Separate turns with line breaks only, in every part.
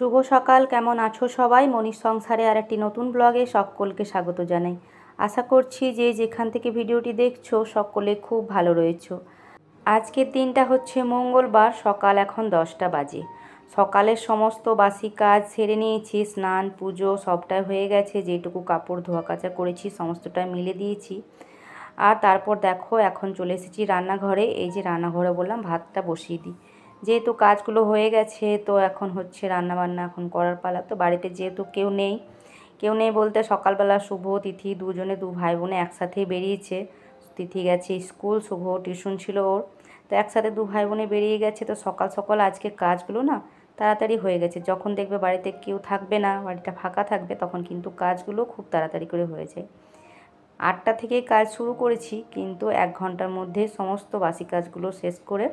শুভ সকাল, কেমন আছো সবাই? মনীষ সংসারে আর একটি নতুন ব্লগে সকলকে স্বাগত জানাই। আশা করছি যে যেখান থেকে ভিডিওটি দেখছো সকলে খুব ভালো রয়েছো। আজকের দিনটা হচ্ছে মঙ্গলবার, সকাল এখন 10টা বাজে। সকালের সমস্ত বাসি কাজ সেরে নিয়েছি, স্নান পুজো সবটাই হয়ে গেছে। যেটুকু কাপড় ধোয়া কাচা করেছি সমস্তটাই মিলে দিয়েছি। আর তারপর দেখো এখন চলে এসেছি রান্নাঘরে। এই যে রান্নাঘরে বললাম ভাতটা বসিয়ে দিই, যেহেতু কাজগুলো হয়ে গেছে তো এখন হচ্ছে রান্নাবান্না এখন করার পালা। তো বাড়িতে যেহেতু কেউ নেই বলতে সকালবেলা শুভ তিথি দুজনে দু ভাই বোনে একসাথেই বেরিয়েছে। তিথি গেছে স্কুল, শুভ টিউশন ছিল ওর, তো একসাথে দু ভাই বোনে বেরিয়ে গেছে। তো সকাল সকাল আজকে কাজগুলো না তাড়াতাড়ি হয়ে গেছে। যখন দেখবে বাড়িতে কেউ থাকবে না, বাড়িটা ফাঁকা থাকবে, তখন কিন্তু কাজগুলো খুব তাড়াতাড়ি করে হয়ে যায়। 8টা থেকেই কাজ শুরু করেছি, কিন্তু 1 ঘন্টার মধ্যে সমস্ত বাসি কাজগুলো শেষ করে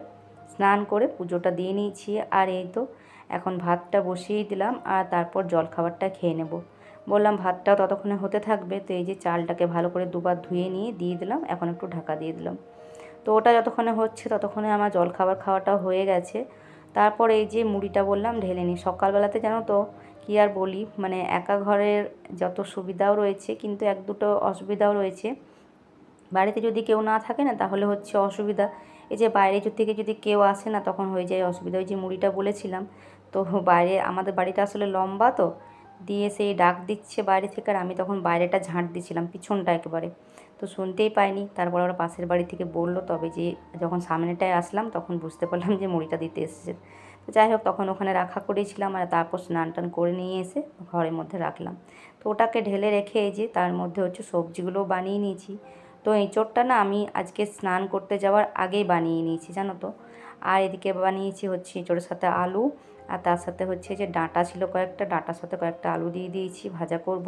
স্নান করে পুজোটা দিয়ে নিয়েছি। আর এই তো এখন ভাতটা বসিয়েই দিলাম, আর তারপর জলখাবারটা খেয়ে নেব। বললাম ভাতটাও ততক্ষণে হতে থাকবে। তো এই যে চালটাকে ভালো করে দুবার ধুয়ে নিয়ে দিয়ে দিলাম, এখন একটু ঢাকা দিয়ে দিলাম। তো ওটা যতক্ষণে হচ্ছে ততক্ষণে আমার জলখাবার খাওয়াটাও হয়ে গেছে। তারপর এই যে মুড়িটা বললাম ঢেলে নিই। সকালবেলাতে জানো তো কী আর বলি, মানে একা ঘরের যত সুবিধাও রয়েছে কিন্তু এক দুটো অসুবিধাও রয়েছে। বাড়িতে যদি কেউ না থাকে না তাহলে হচ্ছে অসুবিধা, এই যে বাইরে থেকে যদি কেউ আসে না তখন হয়ে যায় অসুবিধা। ওই যে মুড়িটা বলেছিলাম, তো বাইরে আমাদের বাড়িটা আসলে লম্বা, তো দিয়ে সেই ডাক দিচ্ছে বাইরে থেকে, আর আমি তখন বাইরেটা ঝাঁট দিচ্ছিলাম পিছনটা একেবারে, তো শুনতেই পাইনি। তারপর ওরা পাশের বাড়ি থেকে বললো, তবে যে যখন সামনেটায় আসলাম তখন বুঝতে পারলাম যে মুড়িটা দিতে এসেছে। তো যাই হোক তখন ওখানে রাখা করেছিলাম, আর তারপর স্নান টান করে নিয়ে এসে ঘরের মধ্যে রাখলাম। তো ওটাকে ঢেলে রেখে এই যে তার মধ্যে হচ্ছে সবজিগুলোও বানিয়ে নিয়েছি। তো এঁচোড়টা না আমি আজকে স্নান করতে যাওয়ার আগেই বানিয়ে নিয়েছি জানো তো। আর এদিকে বানিয়েছি হচ্ছে এঁচোড়ের সাথে আলু, আর তার সাথে হচ্ছে যে ডাঁটা ছিল কয়েকটা, ডাঁটার সাথে কয়েকটা আলু দিয়ে দিয়েছি, ভাজা করব।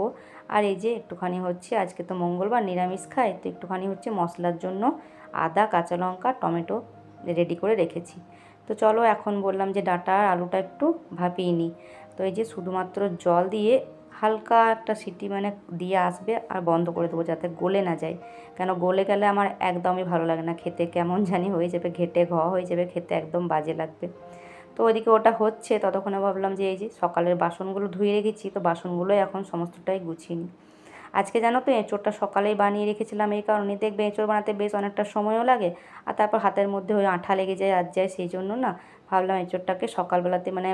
আর এই যে একটুখানি হচ্ছে আজকে তো মঙ্গলবার নিরামিষ খাই, তো একটুখানি হচ্ছে মশলার জন্য আদা কাঁচা লঙ্কা টমেটো রেডি করে রেখেছি। তো চলো এখন বললাম যে ডাঁটা আর আলুটা একটু ভাপিয়ে নিই। তো এই যে শুধুমাত্র জল দিয়ে হালকা একটা সিটি মানে দিয়ে আসবে, আর বন্ধ করে দেবো যাতে গলে না যায়। কেন গলে গেলে আমার একদমই ভালো লাগে না খেতে, কেমন জানি হয়ে যাবে, ঘেটে হয়ে যাবে, খেতে একদম বাজে লাগবে। তো ওইদিকে ওটা হচ্ছে, ততক্ষণে ভাবলাম যে এই যে সকালের বাসনগুলো ধুয়ে রেখেছি, তো বাসনগুলো এখন সমস্তটাই গুছিয়ে নিই। আজকে জানো তো এঁচোড়টা সকালেই বানিয়ে রেখেছিলাম, এই কারণে দেখবে এঁচোড় বানাতে বেশ অনেকটা সময়ও লাগে, আর তারপর হাতের মধ্যে ওই আঠা লেগে যায় আর যায়, সেই জন্য না ভাবলাম এঁচোড়টাকে সকালবেলাতে মানে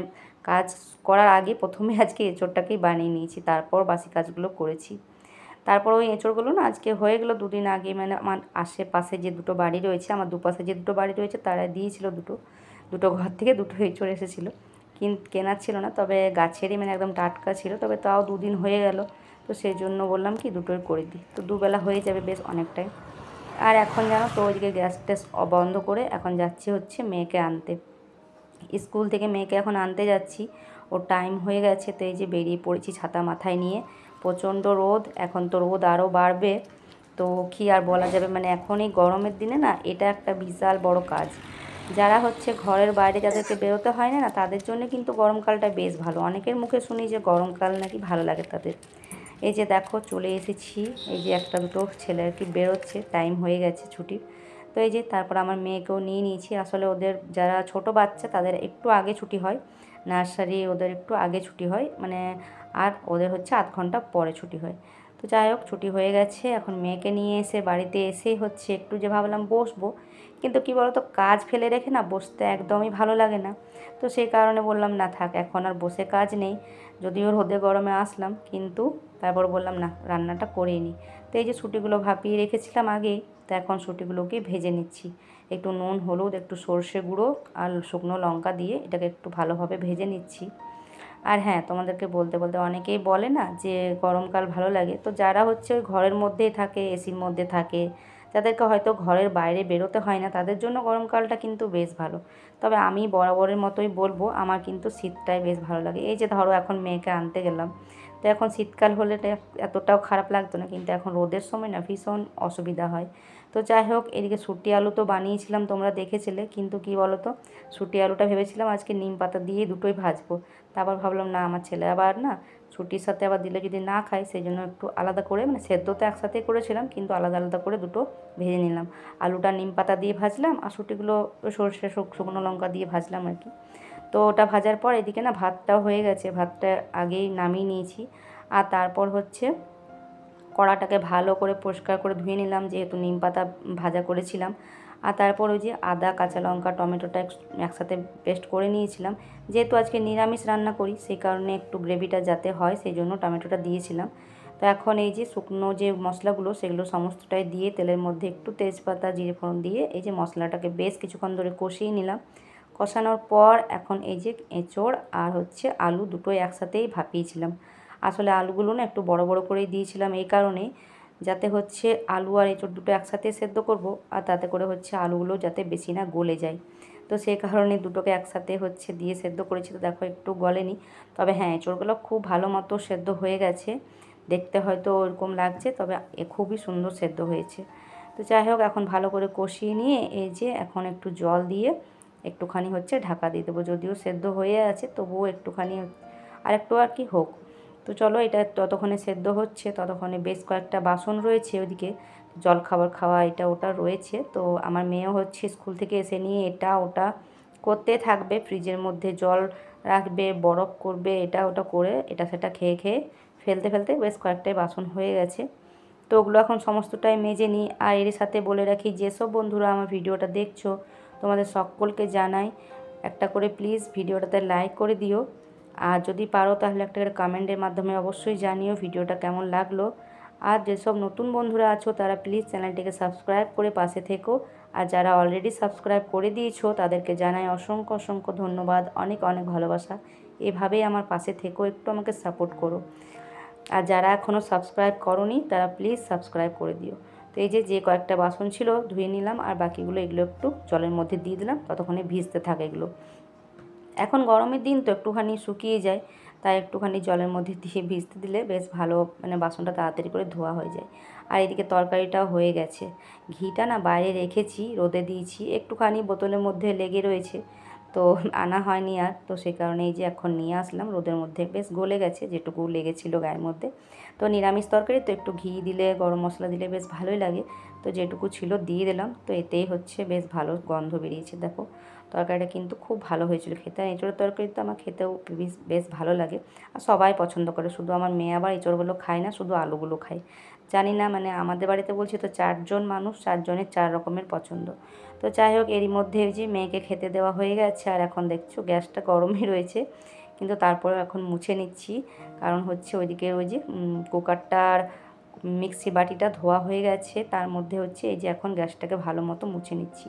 কাজ করার আগে প্রথমে আজকে এঁচোড়টাকেই বানিয়ে নিয়েছি, তারপর বাসি কাজগুলো করেছি। তারপর ওই এঁচোড়গুলো না আজকে হয়ে গেলো 2 দিন আগে, মানে আমার আশেপাশে যে দুটো বাড়ি রয়েছে, আমার দুপাশে যে দুটো বাড়ি রয়েছে তারা দিয়েছিল দুটো দুটো ঘর থেকে দুটো এঁচোড় এসেছিলো। কেনার ছিল না, তবে গাছেরই মানে একদম টাটকা ছিল, তবে তাও 2 দিন হয়ে গেল। তো সেই জন্য বললাম কি দুটোই করে দিই, তো দুবেলা হয়ে যাবে বেশ অনেকটাই। আর এখন জানো তো ওইদিকে গ্যাস ট্যাস বন্ধ করে এখন যাচ্ছি হচ্ছে মেয়েকে আনতে। স্কুল থেকে মেয়েকে এখন আনতে যাচ্ছি, ওর টাইম হয়ে গেছে। তো এই যে বেরিয়ে পড়েছি ছাতা মাথায় নিয়ে, প্রচণ্ড রোদ, এখন তো রোদ আরও বাড়বে। তো কী আর বলা যাবে, মানে এখন এই গরমের দিনে না এটা একটা বিশাল বড় কাজ। যারা হচ্ছে ঘরের বাইরে যাদেরকে বেরোতে হয় না তাদের জন্য কিন্তু গরমকালটা বেশ ভালো। অনেকের মুখে শুনি যে গরমকাল নাকি ভালো লাগে তাদের। এই যে দেখো চলে এসেছি, এই যে একটা দুটো ছেলে আর কি বেরোচ্ছে, টাইম হয়ে গেছে ছুটির। তো এই যে তারপর আমার মেয়েকেও নিয়ে নিয়েছি। আসলে ওদের যারা ছোট বাচ্চা তাদের একটু আগে ছুটি হয়, নার্সারি ওদের একটু আগে ছুটি হয়, মানে আর ওদের হচ্ছে 8 ঘন্টা পরে ছুটি হয়। তো যাই হোক ছুটি হয়ে গেছে, এখন মেয়েকে নিয়ে এসে বাড়িতে এসেই হচ্ছে একটু যে ভাবলাম বসবো, কিন্তু কি বলতো কাজ ফেলে রেখে না বসতে একদমই ভালো লাগে না। তো সেই কারণে বললাম না থাক, এখন আর বসে কাজ নেই। যদিও রোদে গরমে আসলাম, কিন্তু তারপর বললাম না রান্নাটা করেই নিই। তো এই যে শুঁটিগুলো ভাপিয়ে রেখেছিলাম আগেই, তো এখন শুঁটিগুলোকে ভেজে নিচ্ছি। একটু নুন হলুদ একটু সর্ষে গুঁড়ো আর শুকনো লঙ্কা দিয়ে এটাকে একটু ভালোভাবে ভেজে নিচ্ছি। আর হ্যাঁ, তোমাদেরকে বলতে বলতে অনেকেই বলে না যে গরমকাল ভালো লাগে, তো যারা হচ্ছে ওই ঘরের মধ্যেই থাকে, এসির মধ্যে থাকে, যাদেরকে হয়তো ঘরের বাইরে বেরোতে হয় না, তাদের জন্য গরমকালটা কিন্তু বেশ ভালো। তবে আমি বরাবরের মতোই বলবো, আমার কিন্তু শীতটাই বেশ ভালো লাগে। এই যে ধরো এখন মেয়েকে আনতে গেলাম, তো এখন শীতকাল হলে এতটাও খারাপ লাগতো না, কিন্তু এখন রোদের সময় না ভীষণ অসুবিধা হয়। তো যাই হোক এদিকে শুঁটি আলু তো বানিয়েছিলাম, তোমরা দেখেছিলে, কিন্তু কি বলো তো শুঁটি আলুটা ভেবেছিলাম আজকে নিম পাতা দিয়ে দুটোই ভাজবো। তারপর ভাবলাম না আমার ছেলে আবার না ছুটির সাথে আবার দিলে যদি না খায় সেই জন্য একটু আলাদা করে, মানে সেদ্ধ তো একসাথেই করেছিলাম কিন্তু আলাদা আলাদা করে দুটো ভেজে নিলাম। আলুটা নিম পাতা দিয়ে ভাজলাম আর ছুটিগুলো সর্ষে শুকনো লঙ্কা দিয়ে ভাজলাম আর কি। তো ওটা ভাজার পর এদিকে না ভাতটাও হয়ে গেছে, ভাতটা আগেই নামিয়ে নিয়েছি। আর তারপর হচ্ছে কড়াটাকে ভালো করে পরিষ্কার করে ধুয়ে নিলাম, যেহেতু নিম পাতা ভাজা করেছিলাম। আর তারপর ওই যে আদা, কাঁচা লঙ্কা, টমেটোটা একসাথে পেস্ট করে নিয়েছিলাম। যেহেতু আজকে নিরামিষ রান্না করি সেই কারণে একটু গ্রেভিটা যাতে হয় সেই জন্য টমেটোটা দিয়েছিলাম। তো এখন এই যে শুকনো যে মশলাগুলো সেগুলো সমস্তটাই দিয়ে তেলের মধ্যে একটু তেজপাতা, জিরে ফোড়ন দিয়ে এই যে মশলাটাকে বেশ কিছুক্ষণ ধরে কষিয়ে নিলাম। কষানোর পর এখন এই যে এঁচোড় আর হচ্ছে আলু দুটোই একসাথেই ভাপিয়েছিলাম। আসলে আলুগুলো না একটু বড় বড় করেই দিয়েছিলাম এই কারণে, যাতে হচ্ছে আলু আর এঁচোড় দুটো একসাথে সেদ্ধ করব আর তাতে করে হচ্ছে আলুগুলো যাতে বেশি না গলে যায়। তো সেই কারণে দুটোকে একসাথে হচ্ছে দিয়ে সেদ্ধ করেছি। তো দেখো একটু গলেনি, তবে হ্যাঁ এঁচোড়গুলো খুব ভালো মতো সেদ্ধ হয়ে গেছে। দেখতে হয়তো ওরকম লাগছে, তবে খুবই সুন্দর সেদ্ধ হয়েছে। তো যাই হোক এখন ভালো করে কষিয়ে নিয়ে এই যে এখন একটু জল দিয়ে একটুখানি হচ্ছে ঢাকা দিয়ে দেবো। যদিও সেদ্ধ হয়ে আছে তবুও একটুখানি আর একটু আর কি হোক। তো চলো এটা ততক্ষণে সেদ্ধ হচ্ছে, ততক্ষণে বেশ কয়েকটা বাসন রয়েছে ওদিকে, জল খাবার খাওয়া এটা ওটা রয়েছে। তো আমার মেয়েও হচ্ছে স্কুল থেকে এসে নিয়ে এটা ওটা করতে থাকবে, ফ্রিজের মধ্যে জল রাখবে, বরফ করবে, এটা ওটা করে এটা সেটা খেয়ে খেয়ে ফেলতে ফেলতে বেশ কয়েকটাই বাসন হয়ে গেছে। তো ওগুলো এখন সমস্তটাই মেজে নিই। আর এর সাথে বলে রাখি, যেসব বন্ধুরা আমার ভিডিওটা দেখছো তোমাদের সকলকে জানাই একটা করে প্লিজ ভিডিওটাতে লাইক করে দিও। আর যদি পারো তাহলে একটা কমেন্টের মাধ্যমে অবশ্যই জানিও ভিডিওটা কেমন লাগলো। আর যেসব নতুন বন্ধুরা আছো তারা প্লিজ চ্যানেলটিকে সাবস্ক্রাইব করে পাশে থেকো। আর যারা অলরেডি সাবস্ক্রাইব করে দিয়েছো তাদেরকে জানাই অসংখ্য অসংখ্য ধন্যবাদ, অনেক অনেক ভালোবাসা। এভাবেই আমার পাশে থেকো, একটু আমাকে সাপোর্ট করো। আর যারা এখনও সাবস্ক্রাইব করোনি তারা প্লিজ সাবস্ক্রাইব করে দিও। তো এই যে কয়েকটা বাসন ছিল ধুয়ে নিলাম, আর বাকিগুলো এগুলো একটু জলের মধ্যে দিয়ে দিলাম, ততক্ষণে ভিজতে থাকে এগুলো। এখন গরমের দিন তো একটুখানি শুকিয়ে যায়, তাই একটুখানি জলের মধ্যে দিয়ে ভিজতে দিলে বেশ ভালো, মানে বাসনটা তাড়াতাড়ি করে ধোয়া হয়ে যায়। আর এদিকে তরকারিটাও হয়ে গেছে। ঘিটা না বাইরে রেখেছি, রোদে দিয়েছি, একটুখানি বোতলের মধ্যে লেগে রয়েছে, তো আনা হয়নি আর। তো সেই কারণে এই যে এখন নিয়ে আসলাম, রোদের মধ্যে বেশ গলে গেছে যেটুকু লেগেছিল গায়ের মধ্যে। তো নিরামিষ তরকারি তো একটু ঘি দিলে, গরম মশলা দিলে বেশ ভালোই লাগে। তো যেটুকু ছিল দিয়ে দিলাম, তো এতেই হচ্ছে বেশ ভালো গন্ধ বেরিয়েছে। দেখো তরকারিটা কিন্তু খুব ভালো হয়েছিল খেতে। আর এঁচোড়ের তরকারি তো আমার খেতেও বেশ ভালো লাগে, আর সবাই পছন্দ করে। শুধু আমার মেয়ে আবার এঁচোড়গুলো খায় না, শুধু আলুগুলো খায়। জানি না, মানে আমাদের বাড়িতে বলছি তো 4জন মানুষ, 4জনের 4 রকমের পছন্দ। তো যাই হোক এরই মধ্যে ওই যে মেয়েকে খেতে দেওয়া হয়ে গেছে। আর এখন দেখছো গ্যাসটা গরমই রয়েছে, কিন্তু তারপরেও এখন মুছে নিচ্ছি, কারণ হচ্ছে ওইদিকে ওই যে কুকারটার মিক্সি বাটিটা ধোয়া হয়ে গেছে, তার মধ্যে হচ্ছে এই যে এখন গ্যাসটাকে ভালো মতো মুছে নিচ্ছি।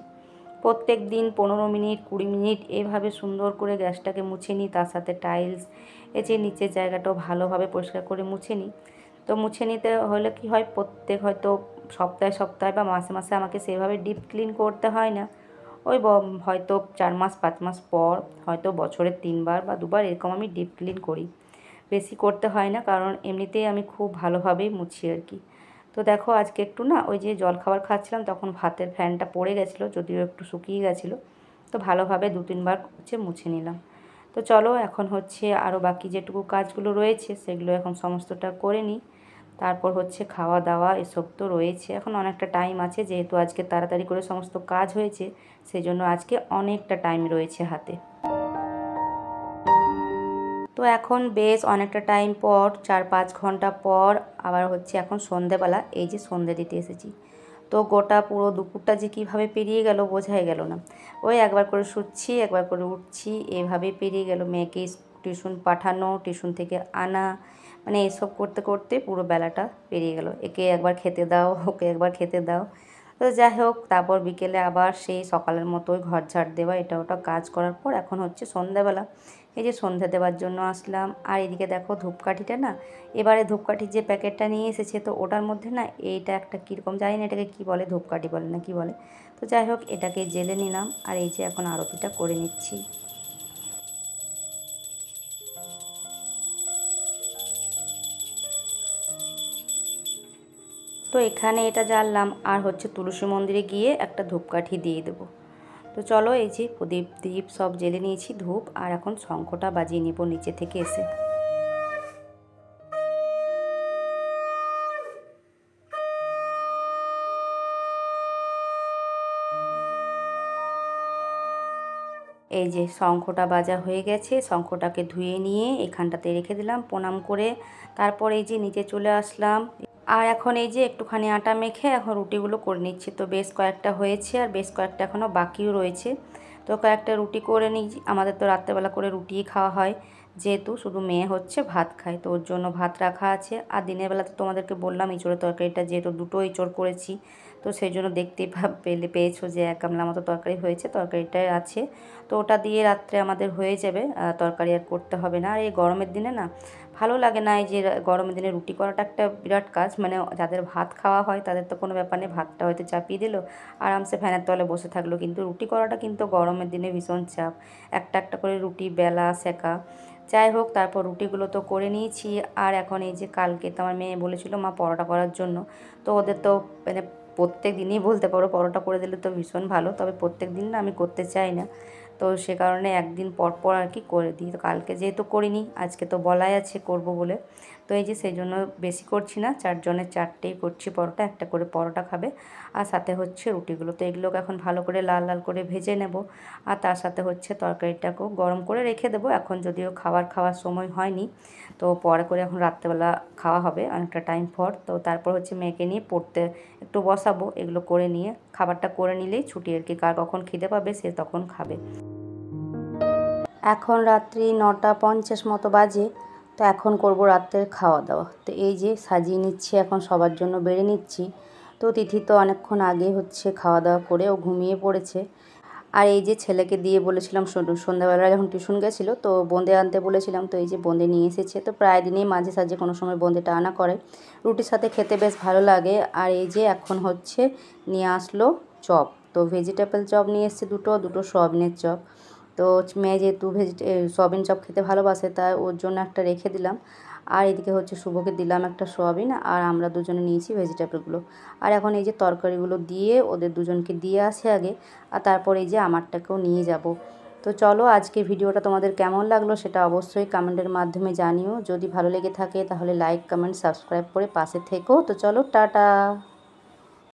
প্রত্যেক দিন 15 মিনিট 20 মিনিট এভাবে সুন্দর করে গ্যাসটাকে মুছে নিই, তার সাথে টাইলস এই যে নিচের জায়গাটাও ভালোভাবে পরিষ্কার করে মুছে নিই। তো মুছে নিতে হলে কি হয়, প্রত্যেক হয়তো সপ্তাহে সপ্তাহে বা মাসে মাসে আমাকে সেভাবে ডিপ ক্লিন করতে হয় না। ওই হয়তো 4 মাস 5 মাস পর, হয়তো বছরে 3বার বা 2বার এরকম আমি ডিপ ক্লিন করি। বেশি করতে হয় না, কারণ এমনিতেই আমি খুব ভালোভাবেই মুছি আর কি। তো দেখো আজকে একটু না ওই যে জলখাবার খাচ্ছিলাম তখন ভাতের ফ্যানটা পড়ে গেছিলো, যদিও একটু শুকিয়ে গেছিলো, তো ভালোভাবে 2-3বার হচ্ছে মুছে নিলাম। তো চলো এখন হচ্ছে আরও বাকি যেটুকু কাজগুলো রয়েছে সেগুলো এখন সমস্তটা করে নিই, তারপর হচ্ছে খাওয়া দাওয়া এসব তো রয়েছে। এখন অনেকটা টাইম আছে, যেহেতু আজকে তাড়াতাড়ি করে সমস্ত কাজ হয়েছে সেই জন্য আজকে অনেকটা টাইম রয়েছে হাতে। তো এখন বেশ অনেকটা টাইম পর, 4-5 ঘন্টা পর আবার হচ্ছে এখন সন্ধেবেলা, এই যে সন্ধে দিতে এসেছি। তো গোটা পুরো দুপুরটা যে কীভাবে পেরিয়ে গেল বোঝাই গেল না। ওই একবার করে শুচ্ছি, একবার করে উঠছি, এভাবেই পেরিয়ে গেল। মেয়েকে টিউশন পাঠানো, টিউশন থেকে আনা, মানে এসব করতে করতে পুরো বেলাটা পেরিয়ে গেল। একে একবার খেতে দাও, ওকে একবার খেতে দাও। তো যাই হোক তারপর বিকেলে আবার সেই সকালের মতোই ঘর ঝাড় দেওয়া, এটা ওটা কাজ করার পর এখন হচ্ছে সন্ধ্যাবেলা। এই যে সন্ধ্যা দেওয়ার জন্য আসলাম। আর এদিকে দেখো ধূপকাঠিটা না, এবারে ধূপকাঠির যে প্যাকেটটা নিয়ে এসেছে, তো ওটার মধ্যে না এইটা একটা কীরকম জানি না এটাকে কী বলে, ধূপকাঠি বলে না কী বলে। তো যাই হোক এটাকে জেলে নিলাম, আর এই যে এখন আরতিটা করে নিচ্ছি। তো এখানে এটা জ্বাললাম, আর হচ্ছে তুলসী মন্দিরে গিয়ে একটা ধূপকাঠি দিয়ে দেবো। তো চলো এই যে প্রদীপ দ্বীপ সব জেলে নিয়েছি, ধূপ, আর এখন শঙ্খটা বাজিয়ে নেব নিচে থেকে এসে। এই যে শঙ্খটা বাজা হয়ে গেছে, শঙ্খটাকে ধুয়ে নিয়ে এখানটাতে রেখে দিলাম প্রণাম করে। তারপর এই যে নিচে চলে আসলাম, আর এখন এই যে একটুখানি আটা মেখে এখন রুটিগুলো করে নিচ্ছি। তো বেশ কয়েকটা হয়েছে আর বেশ কয়েকটা এখনও বাকিও রয়েছে। তো কয়েকটা রুটি করে নিই, আমাদের তো রাত্রেবেলা করে রুটিই খাওয়া হয়, যেহেতু শুধু মেয়ে হচ্ছে ভাত খায়, তো ওর জন্য ভাত রাখা আছে। আর দিনের বেলা তো তোমাদেরকে বললাম ইঁচড়ের তরকারিটা, যেহেতু দুটো ইঁচড় করেছি, তো সেই জন্য দেখতেই পেয়েছো যে 1 গামলা মতো তরকারি হয়েছে, তরকারিটাই আছে। তো ওটা দিয়ে রাত্রে আমাদের হয়ে যাবে, তরকারি আর করতে হবে না। আর এই গরমের দিনে না ভালো লাগে না, এই যে গরমের দিনে রুটি করাটা একটা বিরাট কাজ। মানে যাদের ভাত খাওয়া হয় তাদের তো কোনো ব্যাপার নেই, ভাতটা হয়তো চাপিয়ে দিল, আরামসে ফ্যানের তলে বসে থাকলো। কিন্তু রুটি করাটা কিন্তু গরমের দিনে ভীষণ চাপ, একটা একটা করে রুটি বেলা সেকা। যাই হোক, তারপর রুটিগুলো তো করে নিয়েছি। আর এখন এই যে কালকে তো আমার মেয়ে বলেছিল মা পরোটা করার জন্য, তো ওদের তো মানে প্রত্যেক দিনই বলতে পারো পরোটা করে দিলে তো ভীষণ ভালো, তবে প্রত্যেক দিন না আমি করতে চাই না, তো সে কারণে একদিন পর পর আর কি করে দিই। তো কালকে যেহেতু করিনি, আজকে তো বলাই আছে করব বলে, তো এই যে সেই জন্য বেশি করছি না, 4 জনের 4টেই করছি পরোটা, একটা করে পরোটা খাবে আর সাথে হচ্ছে রুটিগুলো। তো এগুলোকে এখন ভালো করে লাল লাল করে ভেজে নেব, আর তার সাথে হচ্ছে তরকারিটাকেও গরম করে রেখে দেবো। এখন যদিও খাওয়ার সময় হয়নি, তো পরে করে এখন রাত্রেবেলা খাওয়া হবে অনেকটা টাইম পর। তো তারপর হচ্ছে মেয়েকে নিয়ে পড়তে একটু বসাবো, এগুলো করে নিয়ে খাবারটা করে নিলেই ছুটি আর কি, কার কখন খিদে পাবে সে তখন খাবে। এখন রাত্রি 9:50 মতো বাজে, তো এখন করব রাত্রের খাওয়া দাওয়া। তো এই যে সাজিয়ে নিচ্ছি, এখন সবার জন্য বেড়ে নিচ্ছি। তো তিথি তো অনেকক্ষণ আগে হচ্ছে খাওয়া দাওয়া করে ও ঘুমিয়ে পড়েছে। আর এই যে ছেলেকে দিয়ে বলেছিলাম সন্ধ্যাবেলা যখন টিউশন গেছিলো, তো বোঁদে আনতে বলেছিলাম, তো এই যে বোঁদে নিয়ে এসেছে। তো প্রায় দিনই মাঝে সাঝে কোনো সময় বোঁদেটা আনা করে, রুটির সাথে খেতে বেশ ভালো লাগে। আর এই যে এখন হচ্ছে নিয়ে আসলো চপ, তো ভেজিটেবল চপ নিয়ে এসছে দুটো সয়াবিনের চপ। তো মেয়ে যেহেতু সয়াবিন চপ খেতে ভালোবাসে, তাই ওর জন্য একটা রেখে দিলাম। আর এদিকে হচ্ছে শুভকে দিলাম একটা সয়াবিন, আর আমরা দুজনে নিয়েছি ভেজিটেবলগুলো। আর এখন এই যে তরকারিগুলো দিয়ে ওদের দুজনকে দিয়ে আসি আগে, আর তারপর এই যে আমারটাকেও নিয়ে যাব। তো চলো, আজকে ভিডিওটা তোমাদের কেমন লাগলো সেটা অবশ্যই কমেন্টের মাধ্যমে জানিও। যদি ভালো লেগে থাকে তাহলে লাইক কমেন্ট সাবস্ক্রাইব করে পাশে থেকো। তো চলো, টাটা।